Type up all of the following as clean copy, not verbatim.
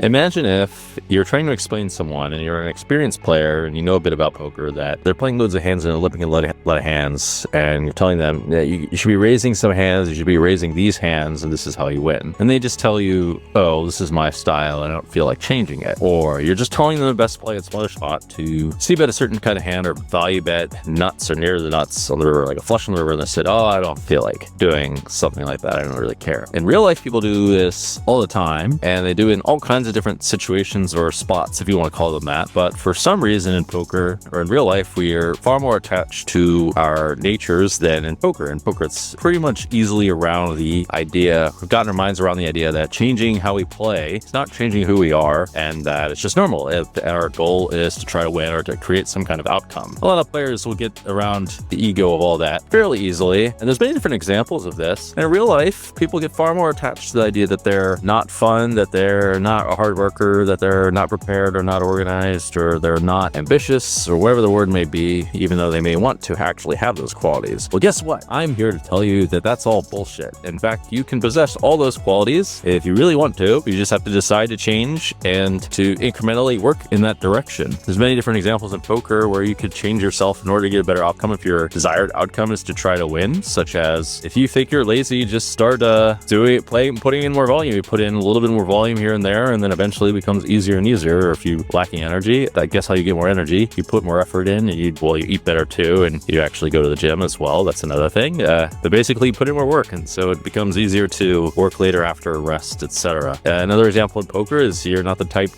Imagine if you're trying to explain to someone and you're an experienced player and you know a bit about poker, that they're playing loads of hands and they're lipping a lot of hands, and you're telling them that you should be raising some hands, you should be raising these hands, and this is how you win. And they just tell you, oh, this is my style, I don't feel like changing it. Or you're just telling them the best play at smaller spot to see bet a certain kind of hand or value bet nuts or near the nuts on the river, like a flush on the river, and they said, oh, I don't feel like doing something like that, I don't really care. In real life, people do this all the time, and they do it in all kinds of different situations or spots, if you want to call them that. But for some reason in poker or in real life, we are far more attached to our natures than in poker. In poker, it's pretty much easily around the idea, we've gotten our minds around the idea that changing how we play is not changing who we are, and that it's just normal if our goal is to try to win or to create some kind of outcome. A lot of players will get around the ego of all that fairly easily, and there's many different examples of this. And in real life, people get far more attached to the idea that they're not fun, that they're not a hard worker, that they're not prepared or not organized, or they're not ambitious, or whatever the word may be, even though they may want to actually have those qualities. Well, guess what? I'm here to tell you that that's all bullshit. In fact, you can possess all those qualities if you really want to. You just have to decide to change and to incrementally work in that direction. There's many different examples in poker where you could change yourself in order to get a better outcome if your desired outcome is to try to win, such as if you think you're lazy, just start putting in more volume. You put in a little bit more volume here and there, and then eventually it becomes easier and easier. Or if you're lacking energy, I guess how you get more energy, you put more effort in, and you eat better too, and you actually go to the gym as well. That's another thing. But basically, put in more work, and so it becomes easier to work later after a rest, etc. Another example in poker is you're not the type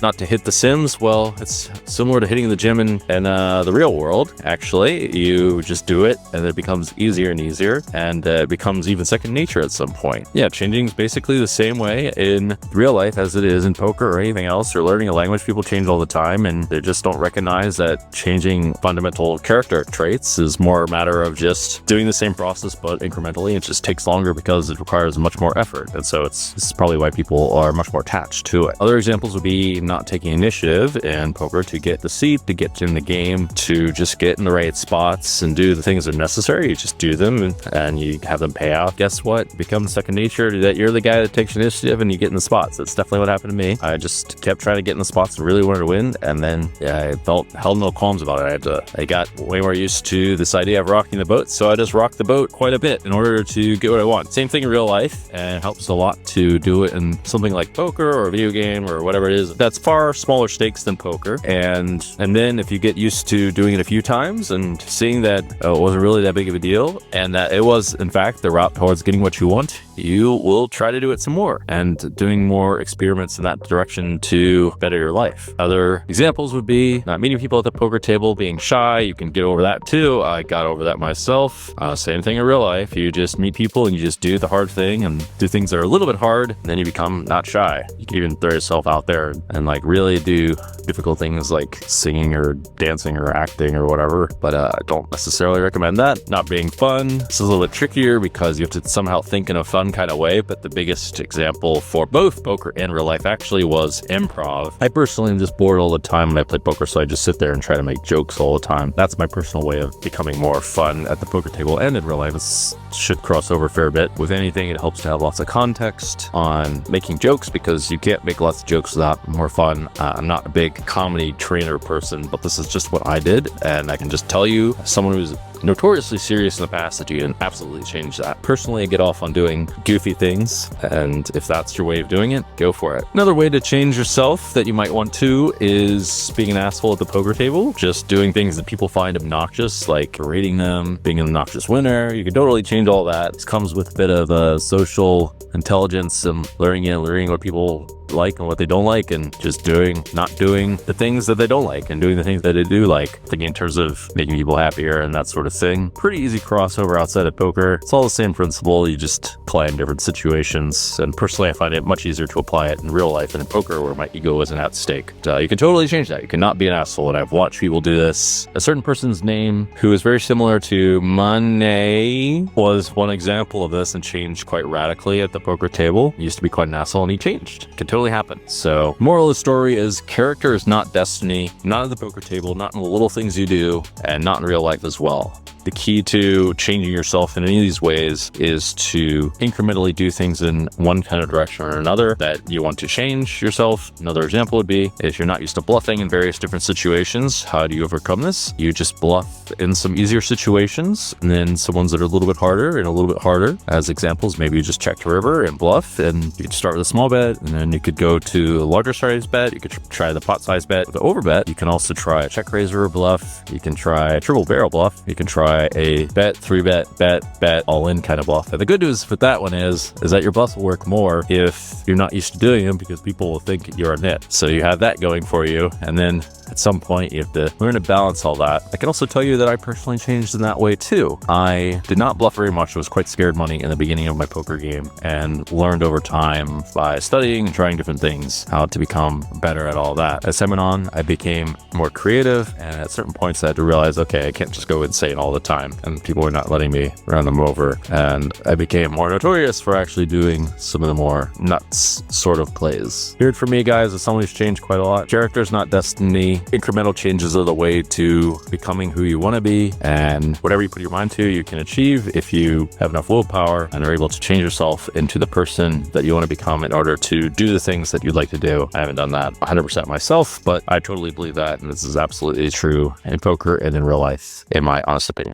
not to hit the sims. Well, it's similar to hitting the gym in the real world. Actually, you just do it, and it becomes easier and easier, and it becomes even second nature at some point. Yeah, changing is basically the same way in real life as it is in poker or anything else, or learning a language. People change all the time, and they just don't recognize that changing fundamental character traits is more a matter of just doing the same process but incrementally. It just takes longer because it requires much more effort, and so this is probably why people are much more attached to it. Other examples would be not taking initiative in poker to get the seat, to get in the game, to just get in the right spots and do the things that are necessary. You just do them, and you have them pay off. Guess what? It becomes second nature that you're the guy that takes initiative and you get in the spots. That's definitely what happened to me. I just kept trying to get in the spots and really wanted to win, and then I held no qualms about it. I got way more used to this idea of rocking the boat, so I just rocked the boat quite a bit in order to get what I want. Same thing in real life, and it helps a lot to do it in something like poker or a video game or whatever it is. That's far smaller stakes than poker, and then if you get used to doing it a few times and seeing that it wasn't really that big of a deal, and that it was in fact the route towards getting what you want, you will try to do it some more and doing more experiments in that direction to better your life. Other examples would be not meeting people at the poker table, being shy. You can get over that too. I got over that myself. Same thing in real life. You just meet people and you just do the hard thing and do things that are a little bit hard, and then you become not shy. You can even throw yourself out there and like really do difficult things like singing or dancing or acting or whatever, but I don't necessarily recommend that. Not being fun. This is a little bit trickier because you have to somehow think in a fun kind of way, but the biggest example for both poker and real life actually was improv. I personally am just bored all the time when I play poker, so I just sit there and try to make jokes all the time. That's my personal way of becoming more fun at the poker table and in real life. It should cross over a fair bit. With anything, it helps to have lots of context on making jokes, because you can't make lots of jokes without more fun. I'm not a big comedy trainer person, but this is just what I did, and I can just tell you, as someone who's notoriously serious in the past, that you can absolutely change that. Personally, I get off on doing goofy things, and if that's your way of doing it, go for it. Another way to change yourself that you might want to is being an asshole at the poker table. Just doing things that people find obnoxious, like berating them, being an obnoxious winner. You can totally change all that. This comes with a bit of social intelligence and learning what people like and what they don't like, and just not doing the things that they don't like and doing the things that they do like, thinking in terms of making people happier and that sort of thing. Pretty easy crossover outside of poker. It's all the same principle, you just apply in different situations, and personally I find it much easier to apply it in real life than in poker, where my ego isn't at stake. You can totally change that. You cannot be an asshole, and I've watched people do this. A certain person's name who is very similar to Money was one example of this, and changed quite radically at the poker table. He used to be quite an asshole, and he changed. Can totally happen. So moral of the story is character is not destiny, not at the poker table, not in the little things you do, and not in real life as well. the key to changing yourself in any of these ways is to incrementally do things in one kind of direction or another that you want to change yourself. Another example would be if you're not used to bluffing in various different situations, how do you overcome this? You just bluff in some easier situations and then some ones that are a little bit harder and a little bit harder. As examples, maybe you just check the river and bluff, and you could start with a small bet and then you could go to a larger size bet. You could try the pot size bet, the overbet. You can also try a check raiser bluff. You can try a triple barrel bluff. You can try a bet, 3-bet, all in kind of bluff. And the good news with that one is that your bluff will work more if you're not used to doing them, because people will think you're a nit. So you have that going for you. And then at some point you have to learn to balance all that. I can also tell you that I personally changed in that way too. I did not bluff very much. I was quite scared money in the beginning of my poker game, and learned over time by studying and trying different things how to become better at all that. As time went on, I became more creative, and at certain points I had to realize, okay, I can't just go insane all the time, and people were not letting me run them over. And I became more notorious for actually doing some of the more nuts sort of plays. Weird for me, guys, as someone who's changed quite a lot. Character's not destiny. Incremental changes are the way to becoming who you want to be, and whatever you put your mind to, you can achieve if you have enough willpower and are able to change yourself into the person that you want to become in order to do the things that you'd like to do. I haven't done that 100% myself, but I totally believe that, and this is absolutely true in poker and in real life, in my honest opinion.